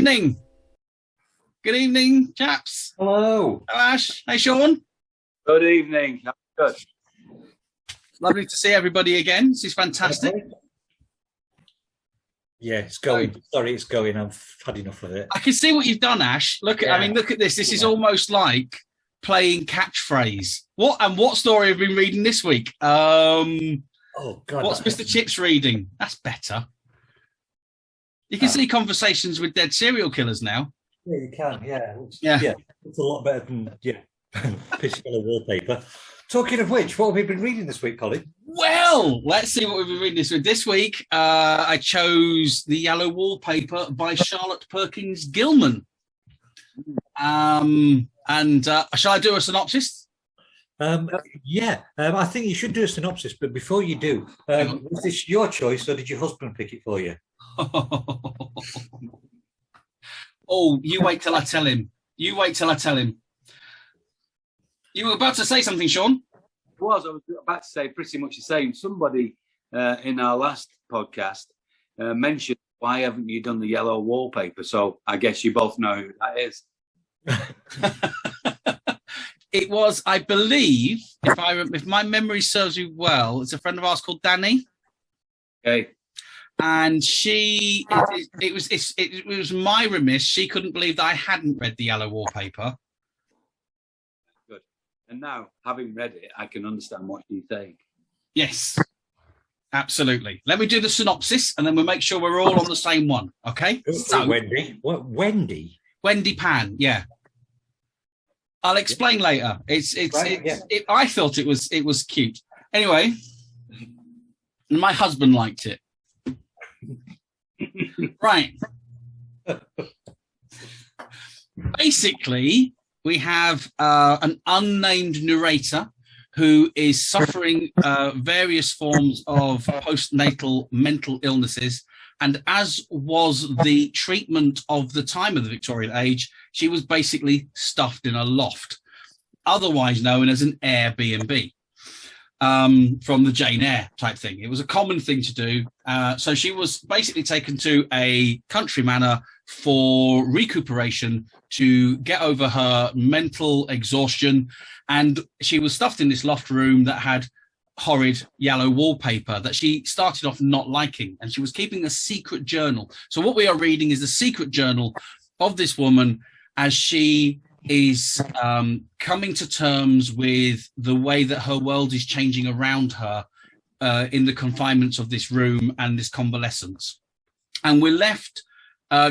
evening. Good evening, chaps. Hello. Hello, Ash. Hey, Sean. Good evening. Good. Lovely to see everybody again. This is fantastic. Yeah, it's going. Sorry, it's going. I've had enough of it. I can see what you've done, Ash. Look at, I mean, look at this. This is almost like playing catchphrase. What story have you been reading this week? Oh God. What's Mr. Chips reading? That's better. You can see conversations with dead serial killers now. Yeah, you can. Yeah. Yeah. It's a lot better than pissing on a wallpaper. Talking of which, what have we been reading this week, Colin? Well, let's see what we've been reading this week. This week, I chose The Yellow Wallpaper by Charlotte Perkins Gilman. Shall I do a synopsis? I think you should do a synopsis, but before you do, was this your choice or did your husband pick it for you? Oh, you wait till I tell him. You wait till I tell him. You were about to say something, Sean? I was about to say pretty much the same. Somebody in our last podcast mentioned, why haven't you done the yellow wallpaper? So I guess you both know who that is. It was, I believe, if my memory serves me well, it's a friend of ours called Danny. Okay. And it was my remiss. She couldn't believe that I hadn't read The Yellow Wallpaper. Good. And now, having read it, I can understand what you think. Yes, absolutely. Let me do the synopsis, and then we'll make sure we're all on the same one. Okay? So, Wendy. What? Wendy? Wendy Pan. Yeah. I'll explain later. I thought it was cute. Anyway, my husband liked it. Right. Basically, we have an unnamed narrator who is suffering various forms of postnatal mental illnesses. And as was the treatment of the time of the Victorian age, she was basically stuffed in a loft, otherwise known as an Airbnb. From the Jane Eyre type thing. It was a common thing to do. So she was basically taken to a country manor for recuperation to get over her mental exhaustion. And she was stuffed in this loft room that had horrid yellow wallpaper that she started off not liking. And she was keeping a secret journal. So what we are reading is the secret journal of this woman as she is coming to terms with the way that her world is changing around her in the confinements of this room and this convalescence. And we're left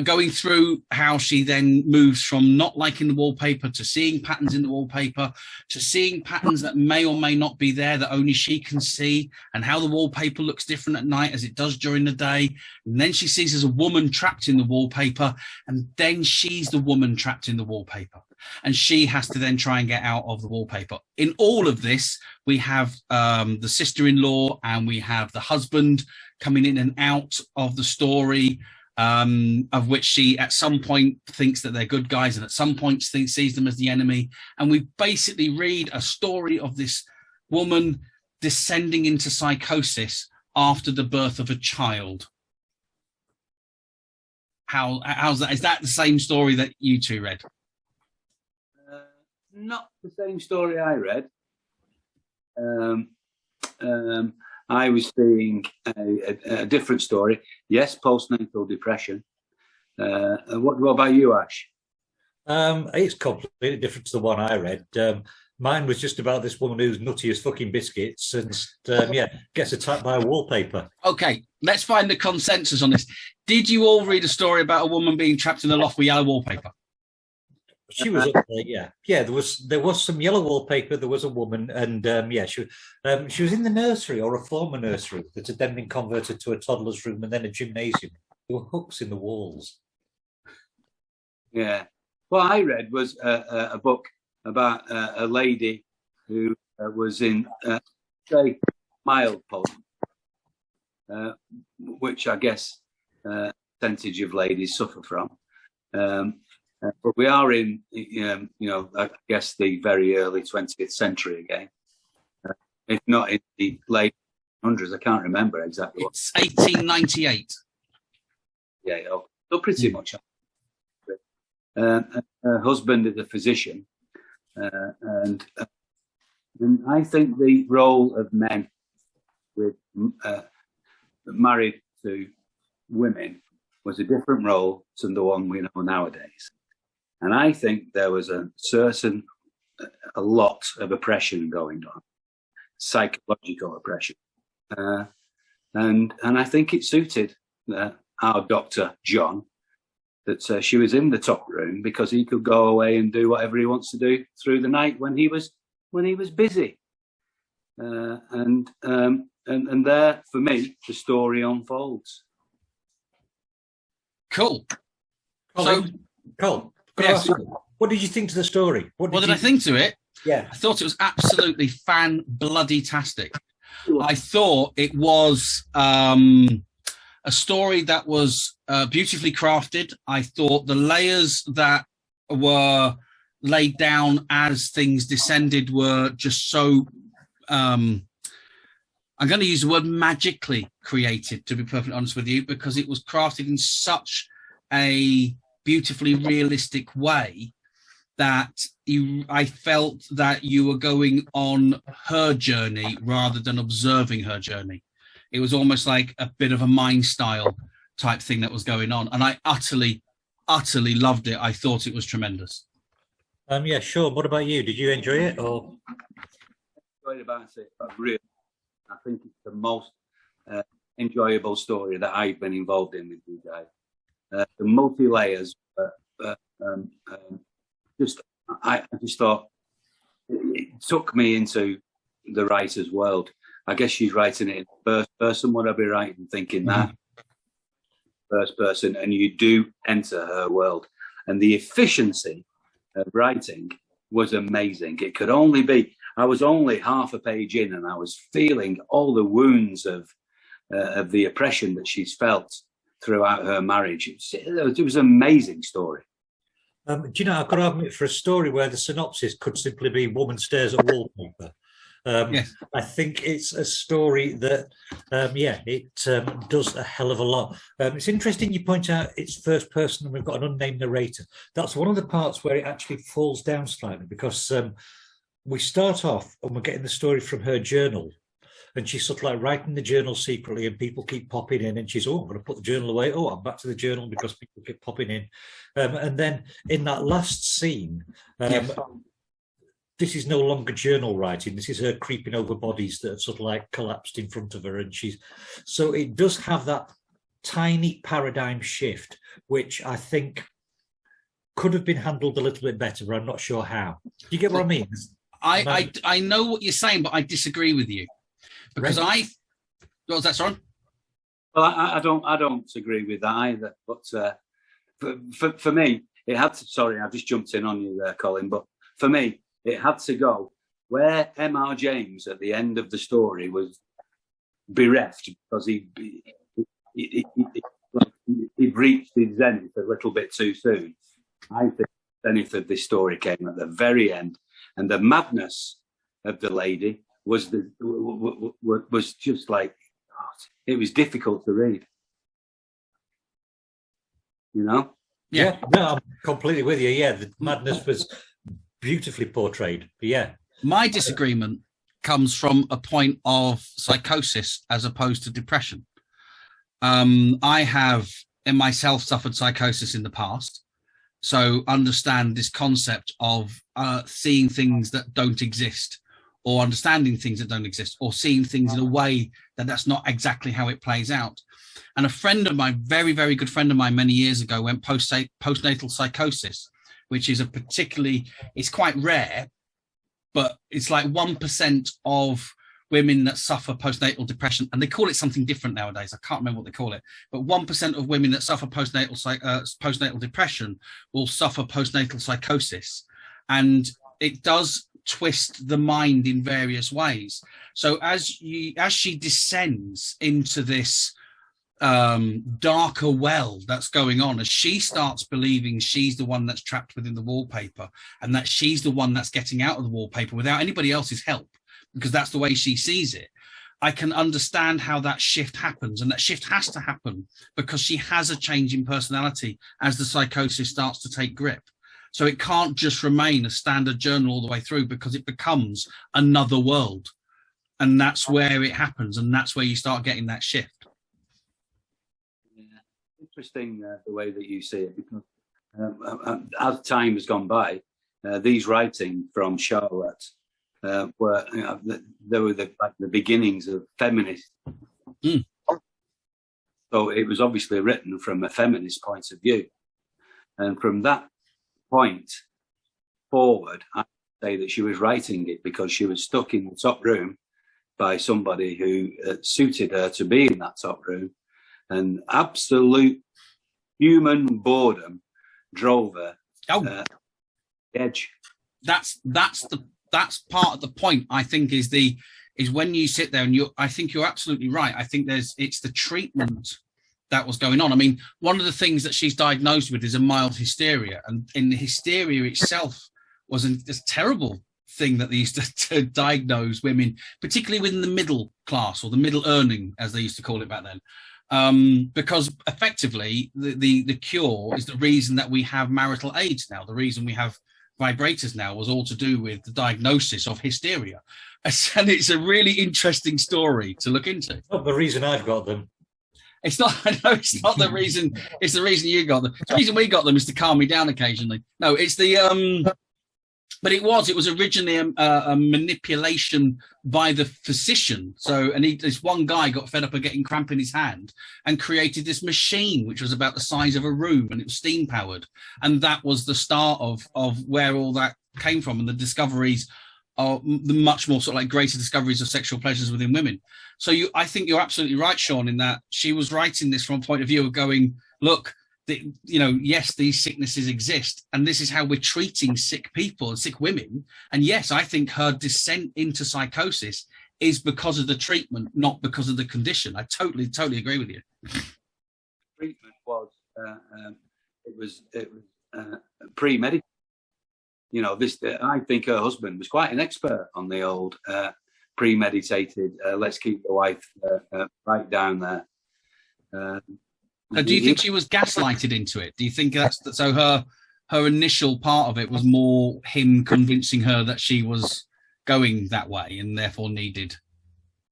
going through how she then moves from not liking the wallpaper to seeing patterns in the wallpaper to seeing patterns that may or may not be there that only she can see, and how the wallpaper looks different at night as it does during the day. And then she sees as a woman trapped in the wallpaper, and then she's the woman trapped in the wallpaper. And she has to then try and get out of the wallpaper. In all of this, we have the sister-in-law and we have the husband coming in and out of the story, of which she at some point thinks that they're good guys and at some point sees them as the enemy. And we basically read a story of this woman descending into psychosis after the birth of a child. How's that? Is that the same story that you two read? Not the same story I read. I was seeing a different story. Yes, postnatal depression. What about you, Ash? It's completely different to the one I read. Mine was just about this woman who's nutty as fucking biscuits and gets attacked by a wallpaper. Okay, let's find the consensus on this. Did you all read a story about a woman being trapped in a loft with yellow wallpaper? She was up there, yeah. There was some yellow wallpaper. There was a woman, and she was in the nursery or a former nursery that had then been converted to a toddler's room and then a gymnasium. There were hooks in the walls. Yeah, what I read was a book about a lady who was in mild post, which I guess percentage of ladies suffer from. But we are in, I guess the very early 20th century again, if not in the late hundreds. I can't remember exactly. It's 1898. Yeah, so pretty much. and her husband is a physician, and I think the role of men with married to women was a different role to the one we know nowadays. And I think there was a lot of oppression going on, psychological oppression. And I think it suited our doctor, John, that she was in the top room because he could go away and do whatever he wants to do through the night when he was busy. And there, for me, the story unfolds. Cool. Col, yes. What did you think to the story? What did I think to it? Yeah. I thought it was absolutely fan-bloody-tastic. I thought it was a story that was beautifully crafted. I thought the layers that were laid down as things descended were just so... I'm going to use the word magically created, to be perfectly honest with you, because it was crafted in such a beautifully realistic way that I felt that you were going on her journey rather than observing her journey. It was almost like a bit of a mind style type thing that was going on. And I utterly loved it. I thought it was tremendous. Yeah, sure. What about you? Did you enjoy it? Or Enjoyed about it, but really, I think it's the most enjoyable story that I've been involved in with you guys. The multi-layers, I just thought it took me into the writer's world. I guess she's writing it in first person. What I'll be writing, thinking that first person, and you do enter her world. And the efficiency of writing was amazing. It could only be, I was only half a page in, and I was feeling all the wounds of the oppression that she's felt throughout her marriage. It was an amazing story. do you know, I've got to admit, for a story where the synopsis could simply be "woman stares at wallpaper," yes. I think it's a story that, it does a hell of a lot. It's interesting you point out it's first person and we've got an unnamed narrator. That's one of the parts where it actually falls down slightly, because we start off and we're getting the story from her journal, and she's sort of like writing the journal secretly, and people keep popping in, and she's, oh, I'm going to put the journal away. Oh, I'm back to the journal because people keep popping in. And then in that last scene, this is no longer journal writing. This is her creeping over bodies that have sort of like collapsed in front of her. And so it does have that tiny paradigm shift, which I think could have been handled a little bit better, but I'm not sure how. Do you get what I mean? I know what you're saying, but I disagree with you. Because what was that, Son? Well, I don't agree with that either. But for me, it had to. Sorry, I just jumped in on you there, Colin. But for me, it had to go where M.R. James at the end of the story was bereft because he'd reached his zenith a little bit too soon. I think the zenith of this story came at the very end, and the madness of the lady was just like, it was difficult to read. You know? Yeah, no, I'm completely with you. Yeah, the madness was beautifully portrayed. Yeah. My disagreement comes from a point of psychosis as opposed to depression. I have in myself suffered psychosis in the past, so understand this concept of seeing things that don't exist, or understanding things that don't exist, or seeing things in a way that that's not exactly how it plays out. And a friend of mine, very, very good friend of mine many years ago, went postnatal psychosis, which is it's quite rare, but it's like 1% of women that suffer postnatal depression, and they call it something different nowadays. I can't remember what they call it, but 1% of women that suffer postnatal depression will suffer postnatal psychosis. And it does twist the mind in various ways. So as she descends into this darker well that's going on, as she starts believing she's the one that's trapped within the wallpaper, and that she's the one that's getting out of the wallpaper without anybody else's help, because that's the way she sees it, I can understand how that shift happens. And that shift has to happen because she has a change in personality as the psychosis starts to take grip. So it can't just remain a standard journal all the way through, because it becomes another world. And that's where it happens, and that's where you start getting that shift. Yeah. Interesting the way that you see it, because as time has gone by, these writings from Charlotte were, they were like the beginnings of feminist. So it was obviously written from a feminist point of view. And from that point forward, I say that she was writing it because she was stuck in the top room by somebody who suited her to be in that top room, and absolute human boredom drove her edge. That's part of the point, I think, is when you sit there and I think you're absolutely right. I think it's the treatment that was going on. I mean, one of the things that she's diagnosed with is a mild hysteria, and in the hysteria itself was a terrible thing that they used to diagnose women, particularly within the middle class, or the middle earning, as they used to call it back then. Because effectively the cure is the reason that we have marital aids now. The reason we have vibrators now was all to do with the diagnosis of hysteria. And it's a really interesting story to look into. Not the reason I've got them. It's not. I know it's not the reason. It's the reason you got them. The reason we got them is to calm me down occasionally. No, it's the but it was originally a manipulation by the physician. So, this one guy got fed up of getting cramp in his hand and created this machine, which was about the size of a room, and it was steam powered. And that was the start of where all that came from, and the discoveries are the much more sort of like greater discoveries of sexual pleasures within women. So I think you're absolutely right, Sean, in that she was writing this from a point of view of going, look, yes, these sicknesses exist, and this is how we're treating sick people and sick women. And yes, I think her descent into psychosis is because of the treatment, not because of the condition. I totally agree with you. Treatment was premeditated. I think her husband was quite an expert on the old premeditated. Let's keep the wife right down there. So do you think she was gaslighted into it? Do you think so? Her initial part of it was more him convincing her that she was going that way and therefore needed.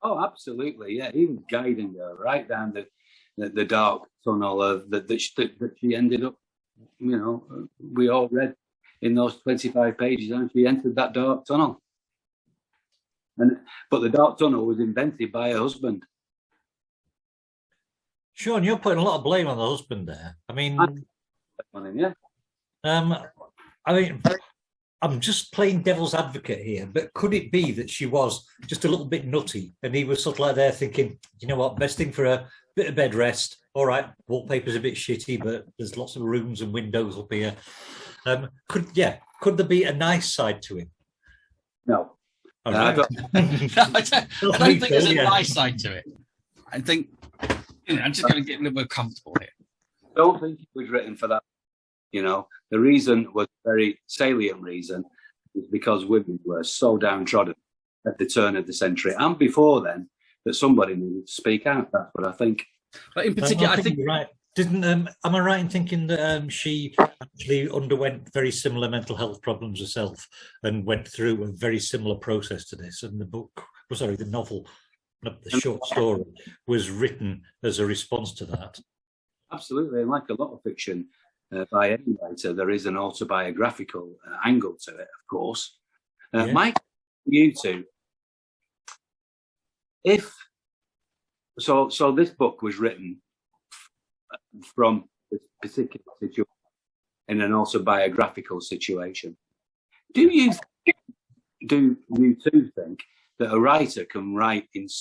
Oh, absolutely, yeah. He was guiding her right down the dark tunnel that she ended up. We all read in those 25 pages, and she entered that dark tunnel. But the dark tunnel was invented by her husband. Sean, you're putting a lot of blame on the husband there. I mean, yeah. I'm just playing devil's advocate here, but could it be that she was just a little bit nutty, and he was sort of like there thinking, you know what, best thing for a bit of bed rest. All right, wallpaper's a bit shitty, but there's lots of rooms and windows up here. Could there be a nice side to him? No. I don't think there's a nice side to it. I think I'm just going to get a little bit comfortable here. I don't think it was written for that. The reason was a very salient reason, is because women were so downtrodden at the turn of the century and before then that somebody needed to speak out. That's what I think. But in particular, I think you're right. Am I right in thinking that she actually underwent very similar mental health problems herself and went through a very similar process to this? And the novel, the short story, was written as a response to that. Absolutely, and like a lot of fiction by any writer, there is an autobiographical angle to it, of course. Mike, you two, so this book was written from this particular situation in an autobiographical situation. Do you two think that a writer can write with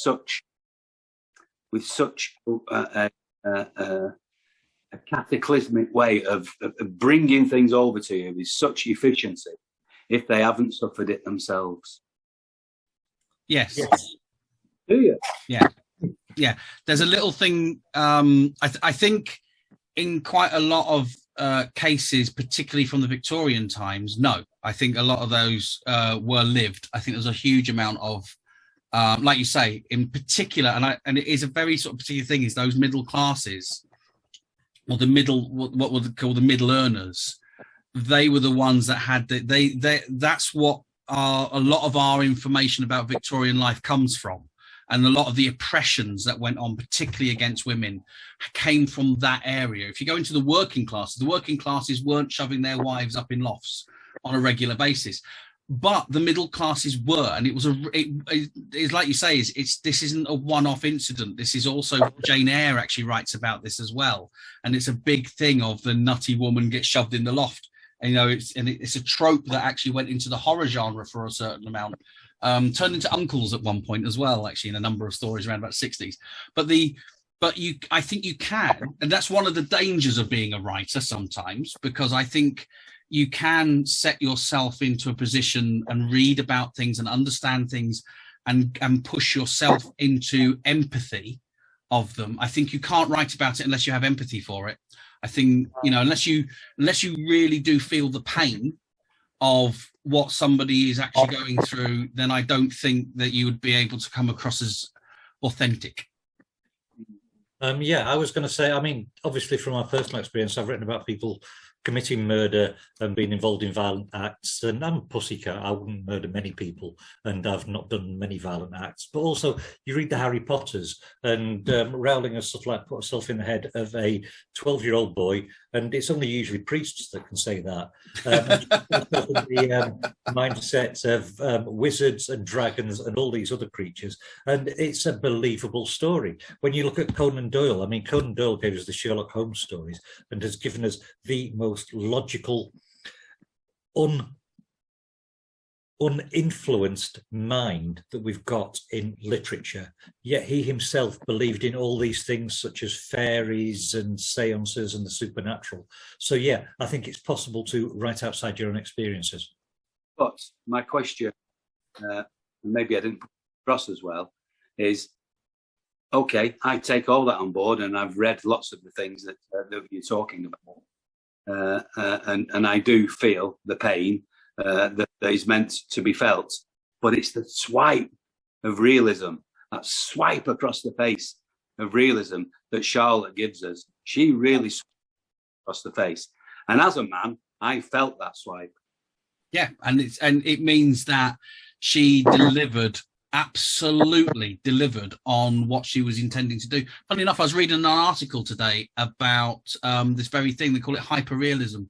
such a cataclysmic way of bringing things over to you with such efficiency if they haven't suffered it themselves? Yes. Do you? Yeah. There's a little thing. I think in quite a lot of cases, particularly from the Victorian times, no. I think a lot of those were lived. I think there's a huge amount of, like you say, in particular, and it is a very sort of particular thing, is those middle classes, or what would call the middle earners. they were the ones that had that's what a lot of our information about Victorian life comes from. And a lot of the oppressions that went on, particularly against women, came from that area. If you go into the working classes weren't shoving their wives up in lofts on a regular basis, but the middle classes were. And it was it's like you say, this isn't a one-off incident. This is also, Jane Eyre actually writes about this as well. And it's a big thing of the nutty woman gets shoved in the loft. And, you know, it's a trope that actually went into the horror genre for a certain amount. Turned into uncles at one point as well, actually, in a number of stories around about 60s. I think you can, and that's one of the dangers of being a writer sometimes, because I think you can set yourself into a position and read about things and understand things and push yourself into empathy of them. I think you can't write about it unless you have empathy for it. I think, you know, unless you really do feel the pain of what somebody is actually going through, then I don't think that you would be able to come across as authentic. Yeah, I was going to say, I mean, obviously from my personal experience, I've written about people committing murder and being involved in violent acts, and I'm a pussycat. I wouldn't murder many people, and I've not done many violent acts. But also, you read the Harry Potters, and Rowling has sort of like put herself in the head of a 12-year-old boy, and it's only usually priests that can say that. The mindset of wizards and dragons and all these other creatures, and it's a believable story. When you look at Conan Doyle, I mean, Conan Doyle gave us the Sherlock Holmes stories and has given us the most logical, uninfluenced mind that we've got in literature. Yet he himself believed in all these things such as fairies and seances and the supernatural. So yeah, I think it's possible to write outside your own experiences. But my question, maybe I didn't put it across as well, is, okay, I take all that on board, and I've read lots of the things that you're talking about. And I do feel the pain that is meant to be felt, but it's the swipe of realism, that swipe across the face of realism that Charlotte gives us. She really swipes across the face, and as a man, I felt that swipe. Yeah, and it means that she absolutely delivered on what she was intending to do. Funny enough, I was reading an article today about this very thing. They call it hyperrealism,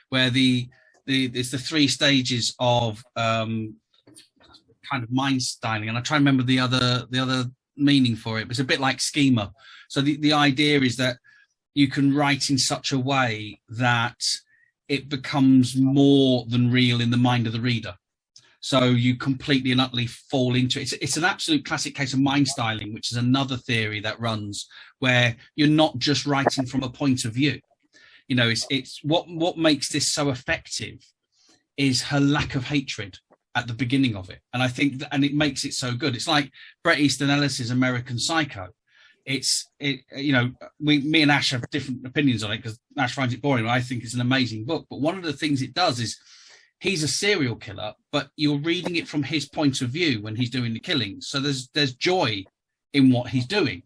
where it's the 3 stages of kind of mind styling, and I try and remember the other meaning for it. But it's a bit like schema. So the idea is that you can write in such a way that it becomes more than real in the mind of the reader. So you completely and utterly fall into it. It's an absolute classic case of mind styling, which is another theory that runs where you're not just writing from a point of view. You know, it's what makes this so effective is her lack of hatred at the beginning of it. And I think and it makes it so good. It's like Bret Easton Ellis's American Psycho. You know, me and Ash have different opinions on it because Ash finds it boring. I think it's an amazing book. But one of the things it does is, he's a serial killer, but you're reading it from his point of view when he's doing the killings. So there's joy in what he's doing.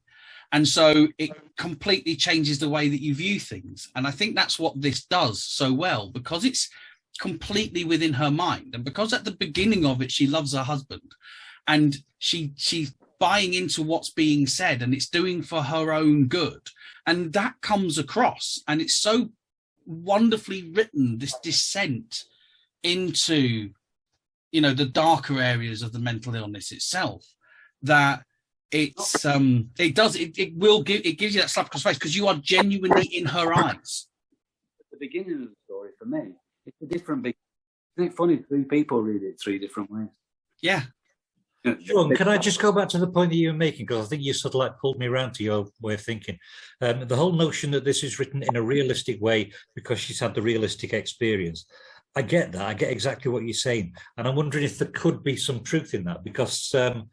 And so it completely changes the way that you view things. And I think that's what this does so well, because it's completely within her mind. And because at the beginning of it, she loves her husband, and she's buying into what's being said, and it's doing for her own good. And that comes across, and it's so wonderfully written, this descent into, you know, the darker areas of the mental illness itself, that it gives you that slap across the face because you are genuinely in her eyes. At the beginning of the story, for me, it's a different big. Isn't it funny? 3 people read it 3 different ways. Yeah. John, can I just go back to the point that you were making, because I think you sort of like pulled me around to your way of thinking. The whole notion that this is written in a realistic way because she's had the realistic experience. I get that. I get exactly what you're saying. And I'm wondering if there could be some truth in that, because, and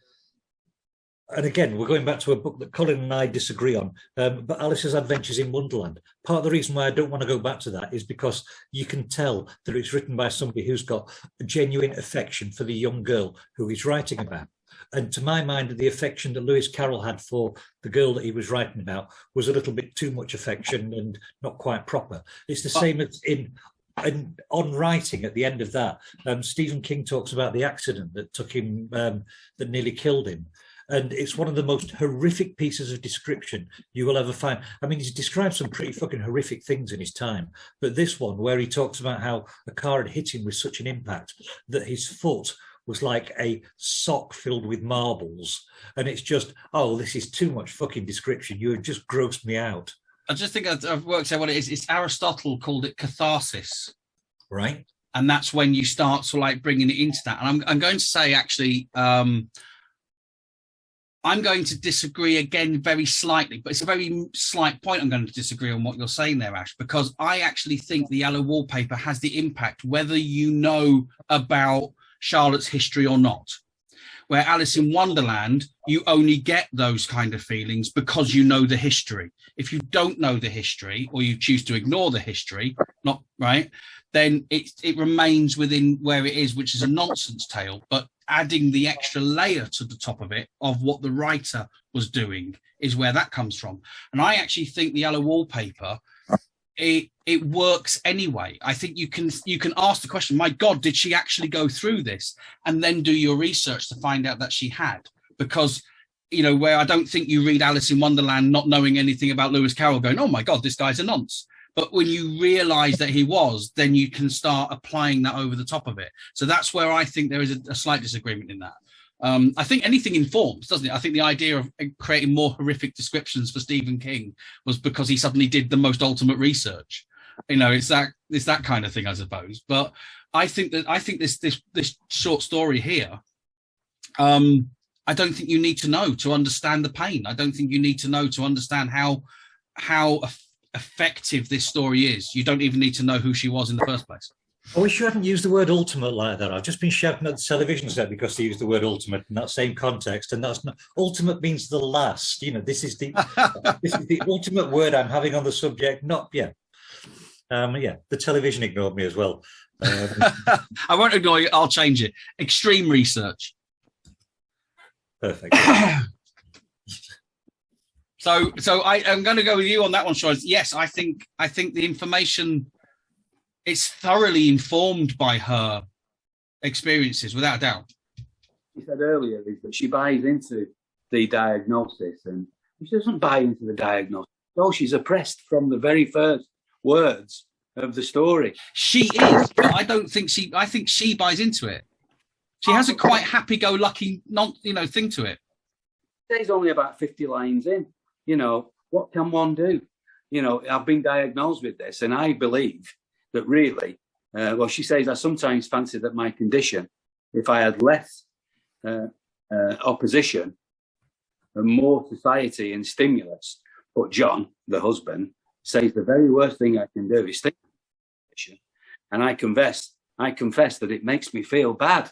again, we're going back to a book that Colin and I disagree on, but Alice's Adventures in Wonderland. Part of the reason why I don't want to go back to that is because you can tell that it's written by somebody who's got a genuine affection for the young girl who he's writing about. And to my mind, the affection that Lewis Carroll had for the girl that he was writing about was a little bit too much affection and not quite proper. It's the same as in and on writing at the end of that, Stephen King talks about the accident that took him, that nearly killed him. And it's one of the most horrific pieces of description you will ever find. I mean, he's described some pretty fucking horrific things in his time, but this one where he talks about how a car had hit him with such an impact that his foot was like a sock filled with marbles. And it's just, oh, this is too much fucking description. You have just grossed me out. I just think I've worked out what it is. It's Aristotle called it catharsis. Right. And that's when you start to like bringing it into that. And I'm going to say, actually, I'm going to disagree again very slightly, but it's a very slight point. I'm going to disagree on what you're saying there, Ash, because I actually think the Yellow Wallpaper has the impact, whether you know about Charlotte's history or not. Where Alice in Wonderland, you only get those kind of feelings because you know the history. If you don't know the history, or you choose to ignore the history, not right, then it remains within where it is, which is a nonsense tale. But adding the extra layer to the top of it of what the writer was doing is where that comes from. And I actually think the Yellow Wallpaper, it works anyway. I think you can ask the question, my God, did she actually go through this? And then do your research to find out that she had. Because, you know, where I don't think you read Alice in Wonderland not knowing anything about Lewis Carroll going, oh my God, this guy's a nonce. But when you realize that he was, then you can start applying that over the top of it. So that's where I think there is a slight disagreement in that. I think anything informs, doesn't it? I think the idea of creating more horrific descriptions for Stephen King was because he suddenly did the most ultimate research. You know, it's that kind of thing, I suppose. But I think this short story here, I don't think you need to know to understand the pain. I don't think you need to know to understand how effective this story is. You don't even need to know who she was in the first place. I wish you hadn't used the word ultimate like that. I've just been shouting at the television set because they used the word ultimate in that same context, and that's not, ultimate means the last. You know, this is the ultimate word I'm having on the subject. Not yeah. The television ignored me as well. I won't ignore you. I'll change it. Extreme research. Perfect. So I'm going to go with you on that one, Charlotte. Yes, I think the information is thoroughly informed by her experiences, without a doubt. She said earlier is that she buys into the diagnosis, and she doesn't buy into the diagnosis. No, she's oppressed from the very first words of the story. She is, but I don't think she. I think she buys into it. She has a quite happy-go-lucky, thing to it. There's only about 50 lines in. You know, what can one do? You know, I've been diagnosed with this, and I believe that really, she says, I sometimes fancy that my condition, if I had less opposition and more society and stimulus, but John, the husband, says the very worst thing I can do is think of the condition, and I confess that it makes me feel bad.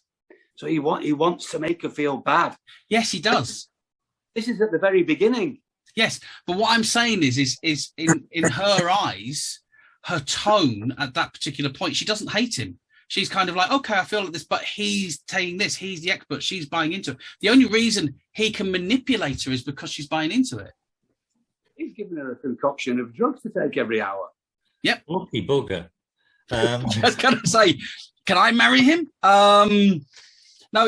So he wants to make her feel bad. Yes, he does. This is at the very beginning. Yes, but what I'm saying is in her eyes, her tone at that particular point, she doesn't hate him. She's kind of like, okay, I feel like this, but he's saying this. He's the expert. She's buying into it. The only reason he can manipulate her is because she's buying into it. He's giving her a concoction of drugs to take every hour. Yep. Lucky bugger. I was going to say, can I marry him? No,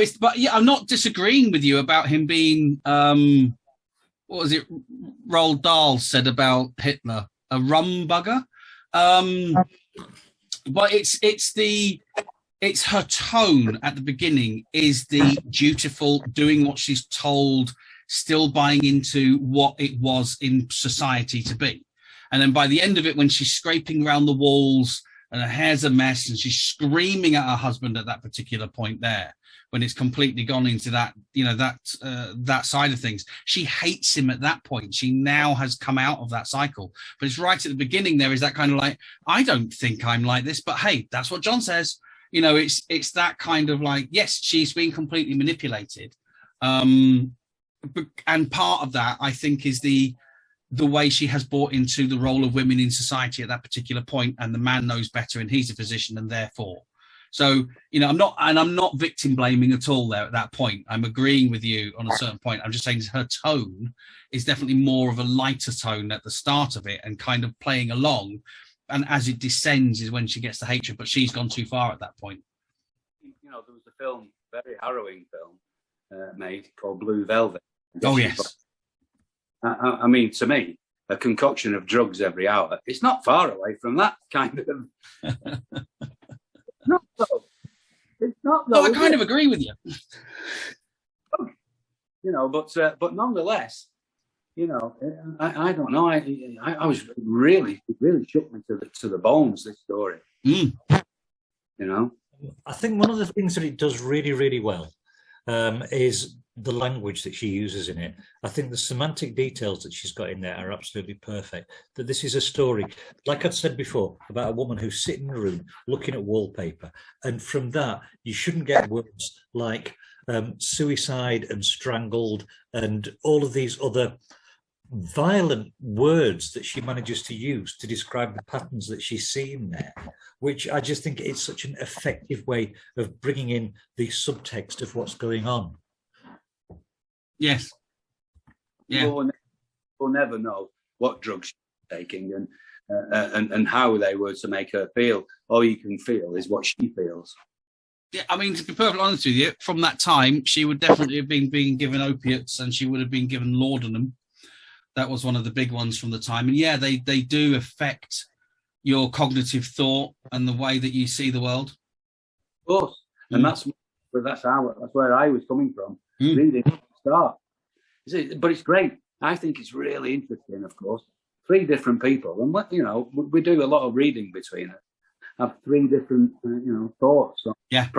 I'm not disagreeing with you about him being, what was it? Roald Dahl said about Hitler, a rum bugger. But it's her tone at the beginning is the dutiful, doing what she's told, still buying into what it was in society to be. And then by the end of it, when she's scraping around the walls and her hair's a mess and she's screaming at her husband at that particular point there, when it's completely gone into that, that side of things, she hates him at that point. She now has come out of that cycle. But it's right at the beginning, there is that kind of like, I don't think I'm like this, but hey, that's what John says. You know, it's that kind of like, yes, she's been completely manipulated. And part of that, I think, is the way she has bought into the role of women in society at that particular point, and the man knows better and he's a physician and therefore. So, I'm not victim blaming at all there at that point. I'm agreeing with you on a certain point. I'm just saying her tone is definitely more of a lighter tone at the start of it and kind of playing along. and as it descends is when she gets the hatred, but she's gone too far at that point. You know, there was a film, very harrowing film, made called Blue Velvet. Oh, yes. I mean, to me, a concoction of drugs every hour, it's not far away from that kind of... Not so. It's not. No, I kind of agree with you. You know, but nonetheless, you know, I don't know. I was really shook me to the bones, this story. Mm. You know, I think one of the things that it does really, really well is the language that she uses in it. I think the semantic details that she's got in there are absolutely perfect. That this is a story, like I'd said before, about a woman who's sitting in a room looking at wallpaper. And from that, you shouldn't get words like suicide and strangled and all of these other violent words that she manages to use to describe the patterns that she's seeing there, which I just think is such an effective way of bringing in the subtext of what's going on. Yes. Yeah. We'll never know what drugs she's taking and how they were to make her feel. All you can feel is what she feels. Yeah, I mean, to be perfectly honest with you, from that time, she would definitely have been being given opiates, and she would have been given laudanum. That was one of the big ones from the time. And yeah, they do affect your cognitive thought and the way that you see the world. Of course. And that's where I was coming from. Reading at the start. But it's great. I think it's really interesting, of course. 3 different people. And, you know, we do a lot of reading between us. Have 3 different, thoughts. Yeah.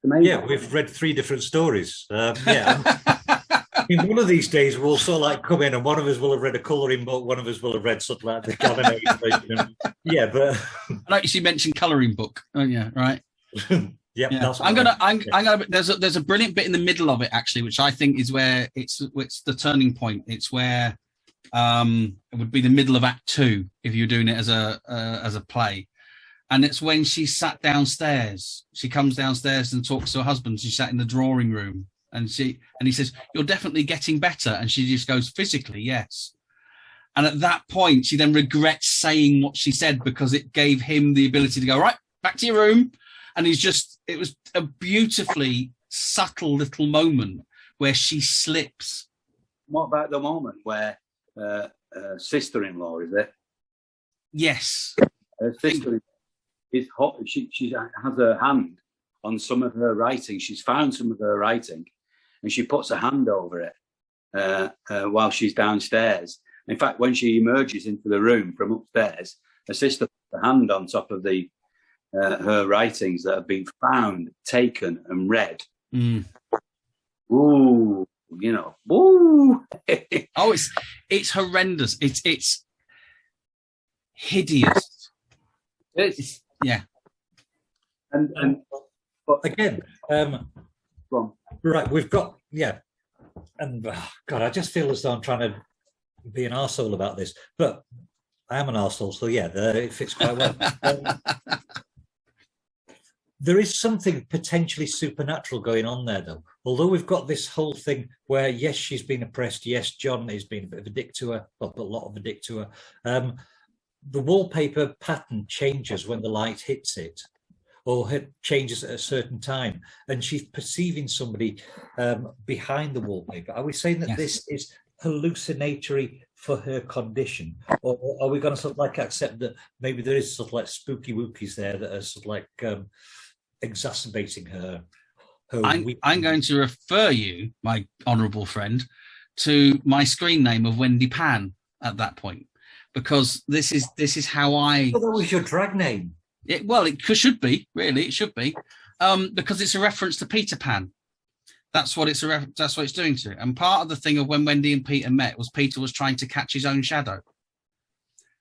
Yeah, we've read 3 different stories. Yeah. In one of these days, we'll sort of like come in and one of us will have read a colouring book, one of us will have read something like the Gavin version. Yeah, but I noticed you mentioned colouring book. Oh yeah, right. Yeah. That's I'm gonna. There's a brilliant bit in the middle of it actually, which I think is where it's the turning point. It's where it would be the middle of Act 2 if you're doing it as a play, and it's when she sat downstairs. She comes downstairs and talks to her husband. She sat in the drawing room. And he says, "You're definitely getting better." And she just goes, "Physically, yes." And at that point, she then regrets saying what she said because it gave him the ability to go, right, back to your room. And it was a beautifully subtle little moment where she slips. What about the moment where sister-in-law, is it? Yes. Her sister is hot. She has her hand on some of her writing. She's found some of her writing. And she puts a hand over it while she's downstairs. In fact, when she emerges into the room from upstairs, her sister puts a hand on top of her writings that have been found, taken, and read. Mm. Ooh, ooh. Oh, it's horrendous. It's hideous. Yeah. But again, right, we've got, and God, I just feel as though I'm trying to be an arsehole about this, but I am an arsehole, so yeah, it fits quite well. There is something potentially supernatural going on there, though. Although we've got this whole thing where, yes, she's been oppressed, yes, John has been a bit of a dick to her, well, a lot of a dick to her. The wallpaper pattern changes when the light hits it, or it changes at a certain time, and she's perceiving somebody behind the wallpaper. Are we saying that this is hallucinatory for her condition, or are we going to sort of like accept that maybe there is sort of like spooky wookies there that are sort of like exacerbating her I'm going to refer you, my honourable friend, to my screen name of Wendy Pan at that point, because this is how I. Oh, that was your drag name. It should be, really. It should be, because it's a reference to Peter Pan. That's what it's doing to it. And part of the thing of when Wendy and Peter met was Peter was trying to catch his own shadow,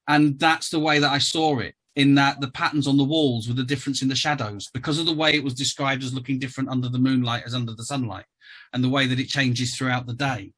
and that's the way that I saw it. In that the patterns on the walls were the difference in the shadows because of the way it was described as looking different under the moonlight as under the sunlight, and the way that it changes throughout the day.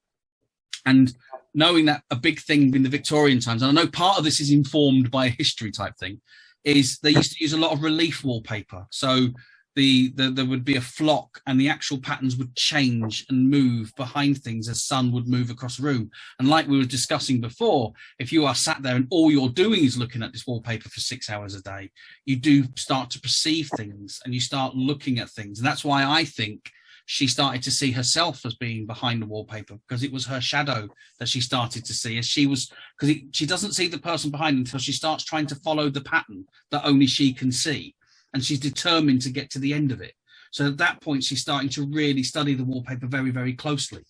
And knowing that a big thing in the Victorian times, and I know part of this is informed by a history type thing, is they used to use a lot of relief wallpaper. So there would be a flock, and the actual patterns would change and move behind things as sun would move across the room. And like we were discussing before, if you are sat there and all you're doing is looking at this wallpaper for 6 hours a day, you do start to perceive things and you start looking at things. And that's why I think she started to see herself as being behind the wallpaper, because it was her shadow that she started to see as she was, because she doesn't see the person behind until she starts trying to follow the pattern that only she can see. And she's determined to get to the end of it. So at that point, she's starting to really study the wallpaper very, very closely.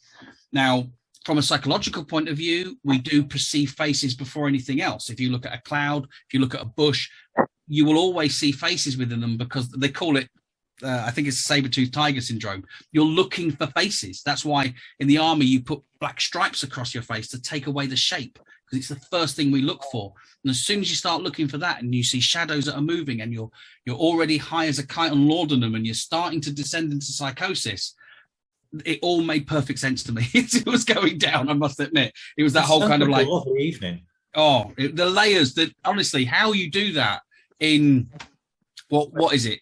Now, from a psychological point of view, we do perceive faces before anything else. If you look at a cloud, if you look at a bush, you will always see faces within them, because they call it, I think it's saber-toothed tiger syndrome. You're looking for faces. That's why in the army, you put black stripes across your face to take away the shape, because it's the first thing we look for. And as soon as you start looking for that and you see shadows that are moving, and you're already high as a kite on laudanum and you're starting to descend into psychosis, it all made perfect sense to me. It was going down, I must admit. It was that whole kind of like a lovely evening. Oh, the layers that, honestly, how you do that in what is it?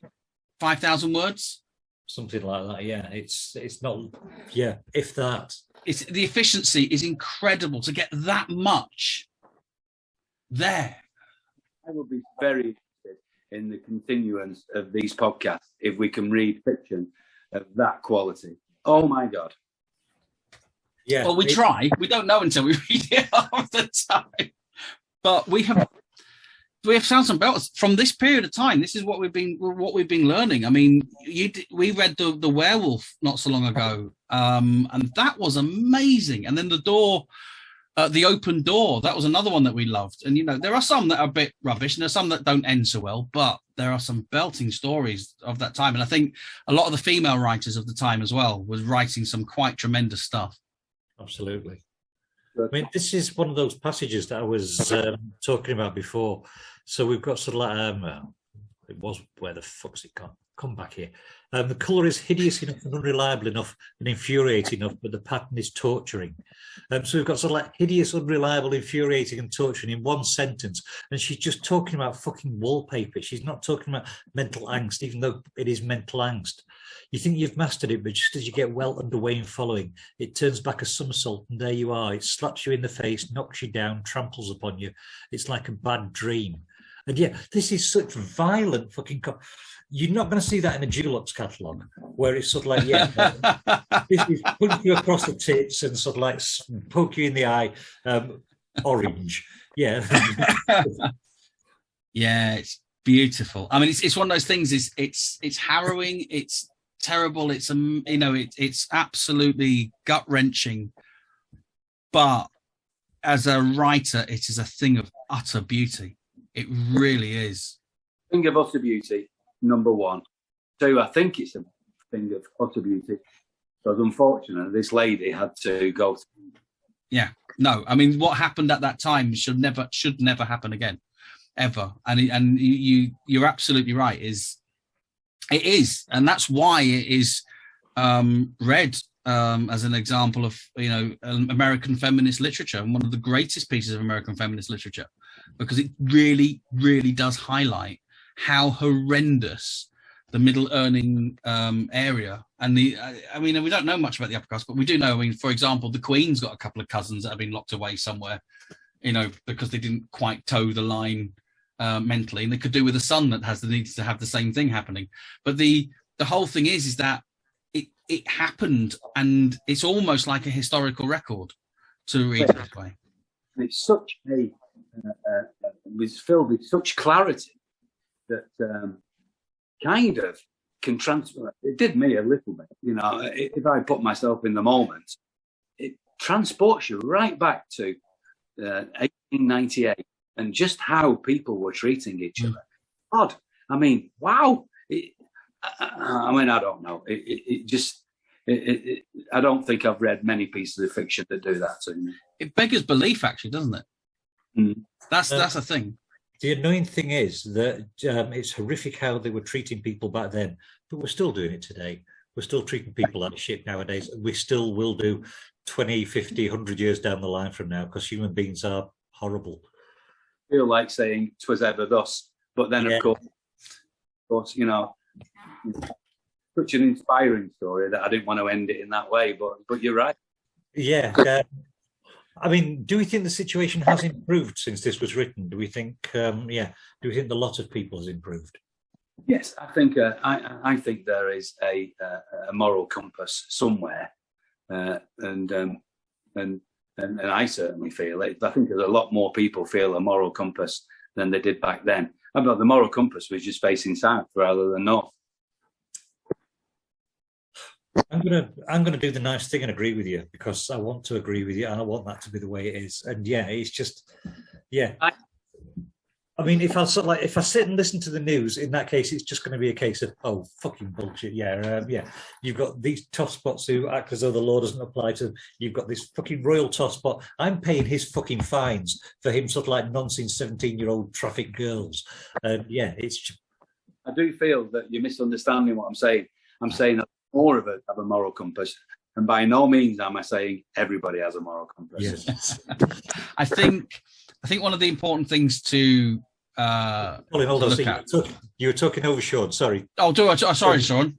5,000 words? Something like that, yeah. It's not, yeah, if that. It's the efficiency is incredible to get that much there. I would be very interested in the continuance of these podcasts if we can read fiction of that quality. Oh my God. Yeah. Well, we try. We don't know until we read it half the time. But we have sounds and belts from this period of time. This is what we've been learning. I mean, we read the Werewolf not so long ago, and that was amazing. And then the Open Door, that was another one that we loved. And there are some that are a bit rubbish, and there's some that don't end so well, but there are some belting stories of that time. And I think a lot of the female writers of the time as well was writing some quite tremendous stuff. Absolutely. I mean, this is one of those passages that I was talking about before. So we've got sort of like, it was, where the fuck's it gone? Come back here. The colour is hideous enough and unreliable enough and infuriating enough, but the pattern is torturing. So we've got sort of like hideous, unreliable, infuriating and torturing in one sentence. And she's just talking about fucking wallpaper. She's not talking about mental angst, even though it is mental angst. You think you've mastered it, but just as you get well underway in following, it turns back a somersault, and there you are. It slaps you in the face, knocks you down, tramples upon you. It's like a bad dream. And yeah, this is such violent fucking... You're not going to see that in a Dulux catalogue, where it's sort of like, yeah, this is punch you across the tits and sort of like poke you in the eye, orange. Yeah. Yeah, it's beautiful. I mean, it's one of those things. It's harrowing. It's terrible. It's it's absolutely gut wrenching. But as a writer, it is a thing of utter beauty. It really is. Thing of utter beauty, number one. Two, I think it's a thing of utter beauty. Because unfortunately, this lady had to go. Yeah, no. I mean, what happened at that time should never happen again, ever. And you're absolutely right. It is, and that's why it is read as an example of American feminist literature, and one of the greatest pieces of American feminist literature, because it really, really does highlight how horrendous the middle earning area and we don't know much about the upper class, but we do know. I mean, for example, the Queen's got a couple of cousins that have been locked away somewhere, because they didn't quite toe the line mentally, and they could do with a son that has the need to have the same thing happening. But the whole thing is that it happened, and it's almost like a historical record to read it this way. It's such a was filled with such clarity that kind of can transfer. It did me a little bit, if I put myself in the moment, it transports you right back to 1898 and just how people were treating each other. Odd. I mean, wow. I don't know. I don't think I've read many pieces of fiction that do that to me. It beggars belief, actually, doesn't it? Mm. That's a thing. The annoying thing is that it's horrific how they were treating people back then, but we're still doing it today. We're still treating people like shit nowadays. We still will do 20, 50, 100 years down the line from now, because human beings are horrible. I feel like saying 'twas ever thus, but then of course, such an inspiring story that I didn't want to end it in that way. But you're right. Yeah. I mean, do we think the situation has improved since this was written? Do we think, do we think the lot of people has improved? Yes, I think I think there is a moral compass somewhere, and I certainly feel it. I think there's a lot more people feel a moral compass than they did back then. I mean, the moral compass was just facing south rather than north. I'm gonna do the nice thing and agree with you, because I want to agree with you and I want that to be the way it is. And yeah, it's just, yeah. I mean, if I sit and listen to the news, in that case, it's just going to be a case of, oh, fucking bullshit. Yeah, You've got these tosspots who act as though the law doesn't apply to them. You've got this fucking royal tosspot. I'm paying his fucking fines for him sort of like nonsense 17-year-old traffic girls. Yeah, it's. I do feel that you're misunderstanding what I'm saying. I'm saying that more of us have a moral compass, and by no means am I saying everybody has a moral compass. Yes. I think one of the important things to Colin, hold on. You were talking over Sean. Sorry. Oh, sorry, Sean.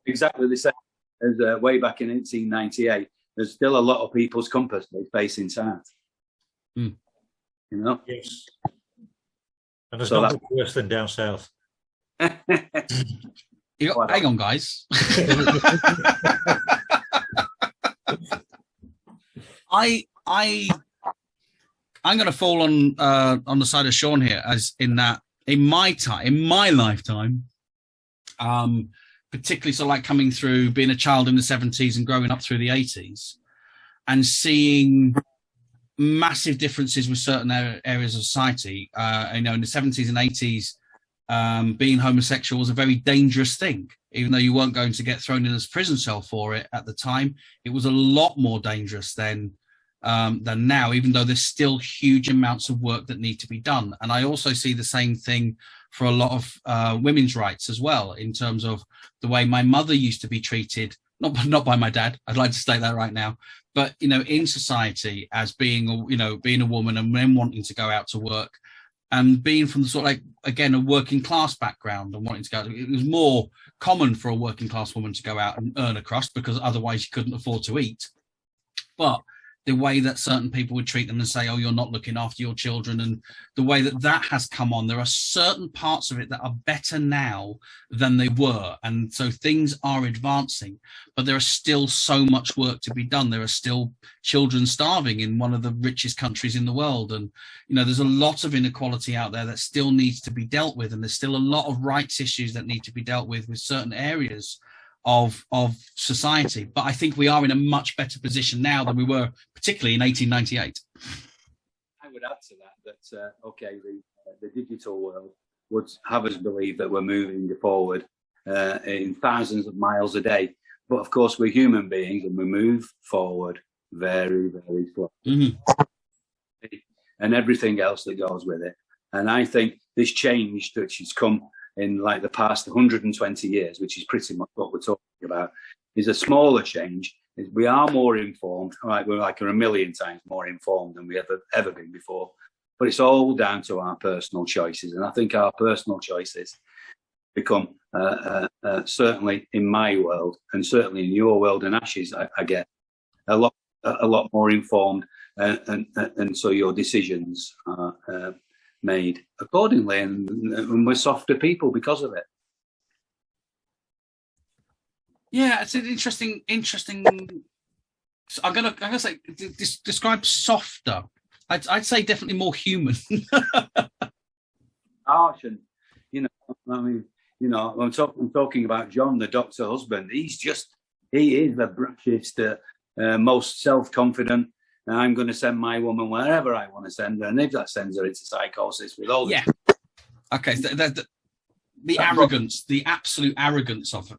Exactly the same as way back in 1898. There's still a lot of people's compass they facing south. Mm. You know. Yes. And there's nothing worse than down south. Hang on, guys. I'm going to fall on the side of Sean here, as in that in my lifetime, particularly so like coming through being a child in the 70s and growing up through the 80s, and seeing massive differences with certain areas of society. In the 70s and 80s, being homosexual was a very dangerous thing. Even though you weren't going to get thrown in a prison cell for it at the time, it was a lot more dangerous than now, even though there's still huge amounts of work that need to be done. And I also see the same thing for a lot of women's rights as well, in terms of the way my mother used to be treated, not by my dad, I'd like to state that right now, but, in society as being a woman and then wanting to go out to work, and being from the sort of like, again, a working class background and wanting to go, it was more common for a working class woman to go out and earn a crust because otherwise you couldn't afford to eat. But the way that certain people would treat them and say, oh, you're not looking after your children, and the way that has come on, there are certain parts of it that are better now than they were. And so things are advancing, but there is still so much work to be done. There are still children starving in one of the richest countries in the world. And, there's a lot of inequality out there that still needs to be dealt with. And there's still a lot of rights issues that need to be dealt with certain areas of society. But I think we are in a much better position now than we were, particularly in 1898. I would add to that the digital world would have us believe that we're moving forward in thousands of miles a day. But of course, we're human beings and we move forward very, very slowly. Mm-hmm. And everything else that goes with it. And I think this change that has come in like the past 120 years, which is pretty much what we're talking about, is a smaller change. We are more informed. Right, we're like a million times more informed than we ever been before. But it's all down to our personal choices. And I think our personal choices become, certainly in my world and certainly in your world and Ash's, I get a lot more informed. And so your decisions are made accordingly, and we're softer people because of it. Yeah, it's an interesting. I'm gonna say describe softer. I'd say definitely more human. Harsh, and I'm talking about John, the doctor husband. He is the brashest, most self-confident. I'm going to send my woman wherever I want to send her, and if that sends her into psychosis with all okay, the arrogance, the absolute arrogance of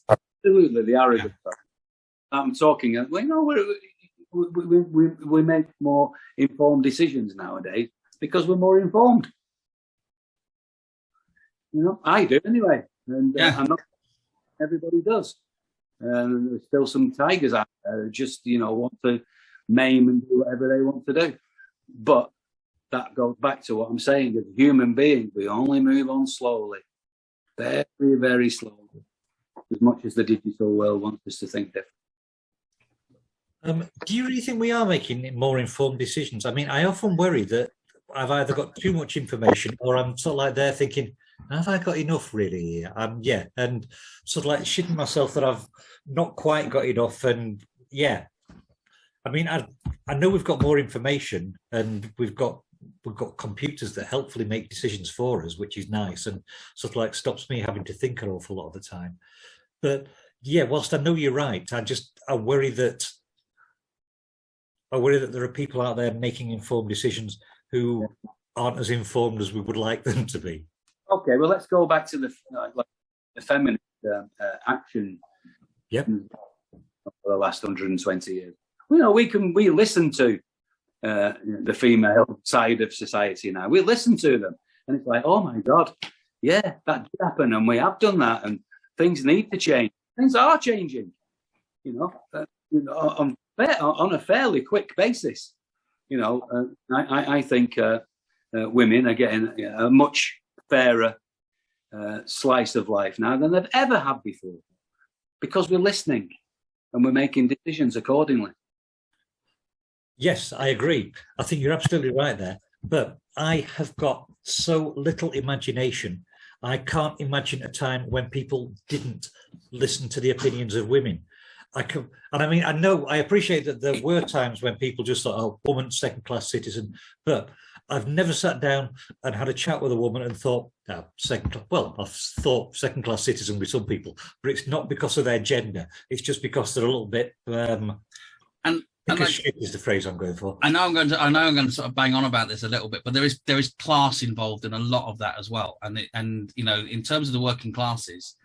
absolutely the arrogance. Yeah. I'm talking. We make more informed decisions nowadays because we're more informed. I do anyway, and I'm not. Everybody does. There's still some tigers out there who just want to maim and do whatever they want to do. But that goes back to what I'm saying. As human beings, we only move on slowly. very, very slowly, as much as the digital world wants us to think different. Do you really think we are making more informed decisions? I mean, I often worry that I've either got too much information or I'm sort of like there thinking, have I got enough really? Yeah, and sort of like shitting myself that I've not quite got enough. And yeah, I mean, I know we've got more information and we've got computers that helpfully make decisions for us, which is nice and sort of like stops me having to think an awful lot of the time. But yeah, whilst I know you're right, I worry that there are people out there making informed decisions who aren't as informed as we would like them to be. Okay, well, let's go back to the feminist action. Yep. For the last 120 years. You know, we listen to the female side of society now. We listen to them, and it's like, oh my God, yeah, that did happen, and we have done that, and things need to change. Things are changing, on a fairly quick basis. I think women are getting a much fairer slice of life now than they've ever had before, because we're listening and we're making decisions accordingly. Yes, I agree. I think you're absolutely right there. But I have got so little imagination. I can't imagine a time when people didn't listen to the opinions of women. I appreciate that there were times when people just thought, oh, woman, second-class citizen. But I've never sat down and had a chat with a woman and thought, I've thought second-class citizen with some people, but it's not because of their gender. It's just because they're a little bit... shit is the phrase I'm going for. I know I'm going to sort of bang on about this a little bit, but there is class involved in a lot of that as well. And in terms of the working classes,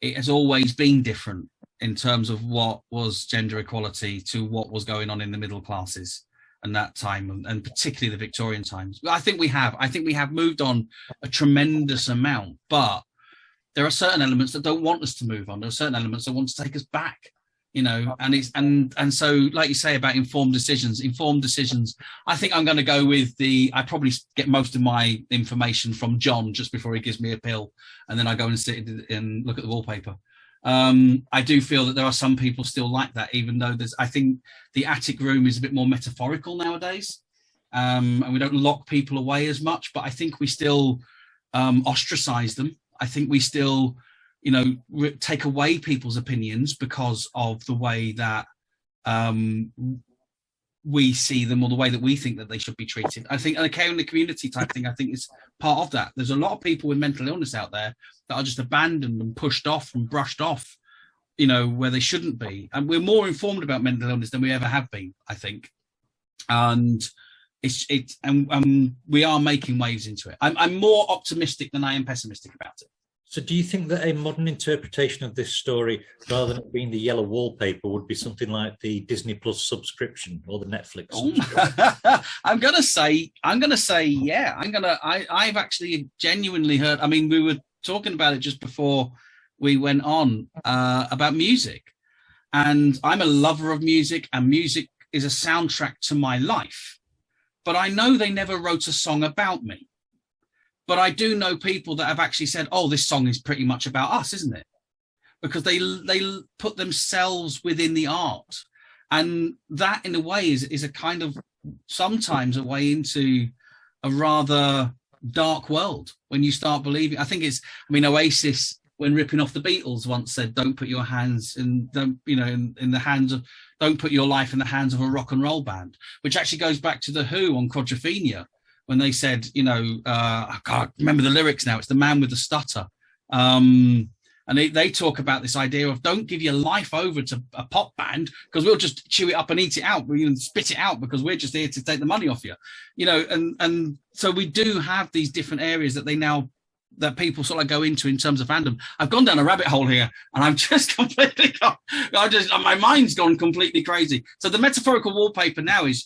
it has always been different in terms of what was gender equality to what was going on in the middle classes and that time, and particularly the Victorian times. I think we have moved on a tremendous amount, but there are certain elements that don't want us to move on. There are certain elements that want to take us back. And so, like you say about informed decisions, I think I'm going to go with I probably get most of my information from John just before he gives me a pill, and then I go and sit and look at the wallpaper. I do feel that there are some people still like that, even though I think the attic room is a bit more metaphorical nowadays, and we don't lock people away as much, but I think we still ostracize them. I think we still take away people's opinions because of the way that we see them or the way that we think that they should be treated. I think a care in the community type thing, I think, is part of that. There's a lot of people with mental illness out there that are just abandoned and pushed off and brushed off, where they shouldn't be. And we're more informed about mental illness than we ever have been, I think. And we are making waves into it. I'm more optimistic than I am pessimistic about it. So do you think that a modern interpretation of this story, rather than it being the Yellow Wallpaper, would be something like the Disney Plus subscription or the Netflix subscription? I'm going to say, yeah. I've actually genuinely heard, I mean, we were talking about it just before we went on about music. And I'm a lover of music, and music is a soundtrack to my life. But I know they never wrote a song about me. But I do know people that have actually said, oh, this song is pretty much about us, isn't it? Because they put themselves within the art. And that, in a way, is a kind of sometimes a way into a rather dark world when you start believing. I think Oasis, when ripping off the Beatles, once said, don't put your hands in the hands of, don't put your life in the hands of a rock and roll band, which actually goes back to The Who on Quadrophenia, when they said, I can't remember the lyrics now, it's the man with the stutter. And they talk about this idea of don't give your life over to a pop band because we'll just chew it up and eat it out. We'll even spit it out because we're just here to take the money off you. And so we do have these different areas that people sort of go into in terms of fandom. I've gone down a rabbit hole here and I'm just completely my mind's gone completely crazy. So the metaphorical wallpaper now is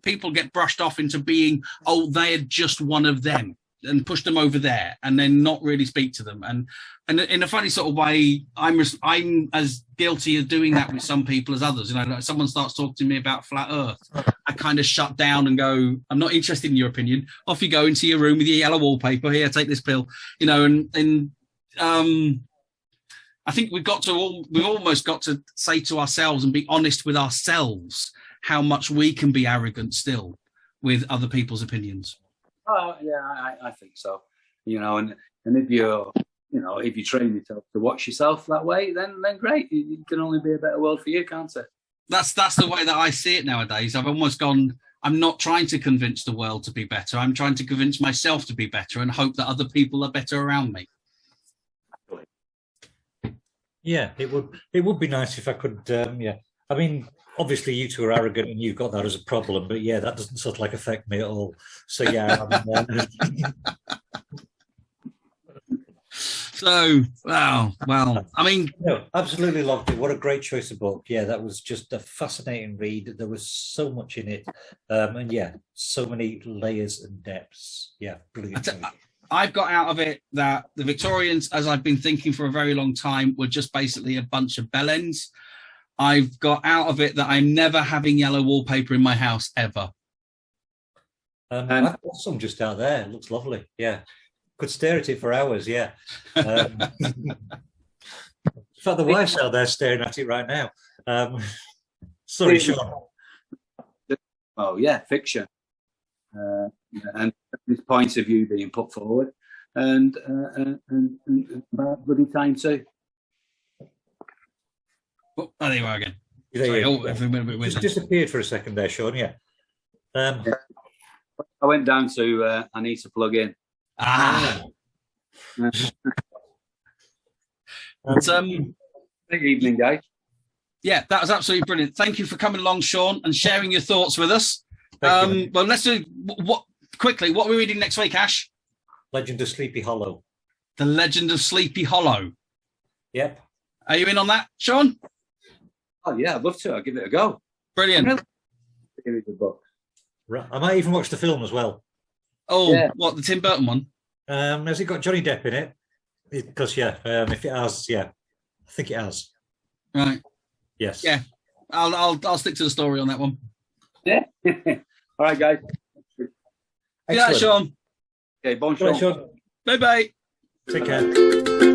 people get brushed off into being, oh, they're just one of them, and push them over there and then not really speak to them. And in a funny sort of way, I'm as guilty of doing that with some people as others. Like someone starts talking to me about flat earth, I kind of shut down and go, I'm not interested in your opinion. Off you go into your room with your yellow wallpaper. Here, take this pill. And I think we've almost got to say to ourselves and be honest with ourselves how much we can be arrogant still with other people's opinions. Oh yeah, I think so. And if if you train yourself to watch yourself that way, then great. It can only be a better world for you, can't it? That's the way that I see it nowadays. I've almost gone. I'm not trying to convince the world to be better. I'm trying to convince myself to be better and hope that other people are better around me. Yeah, it would be nice if I could. I mean, obviously you two are arrogant and you've got that as a problem, but yeah, that doesn't sort of like affect me at all. So yeah. So, wow. Well, I mean, no, absolutely loved it. What a great choice of book. Yeah, that was just a fascinating read. There was so much in it, and yeah, so many layers and depths. Yeah, brilliant. I've got out of it that the Victorians, as I've been thinking for a very long time, were just basically a bunch of bellends. I've got out of it that I'm never having yellow wallpaper in my house ever. I've got some just out there. It looks lovely. Yeah. Could stare at it for hours, yeah. In fact, the wife's out there staring at it right now. Sorry, Sean. Oh, yeah, fiction. And this point of view being put forward. And about bloody time too. Oh, there you are again. Just disappeared for a second there, Sean, yeah. I went down to, I need to plug in. Good evening, guys. Yeah, that was absolutely brilliant. Thank you for coming along, Sean, and sharing your thoughts with us. Well, let's do what are we reading next week, Ash? Legend of Sleepy Hollow. The Legend of Sleepy Hollow. Yep. Are you in on that, Sean? Oh yeah, I'd love to. I'll give it a go. Brilliant. Really good book. Right. I might even watch the film as well. Oh, yeah. What, the Tim Burton one? Has it got Johnny Depp in it? Because if it has, yeah, I think it has. Right. Yes. Yeah. I'll stick to the story on that one. Yeah. All right, guys. Yeah, Sean. Okay, bonjour. Sean. Bye bye. Take care.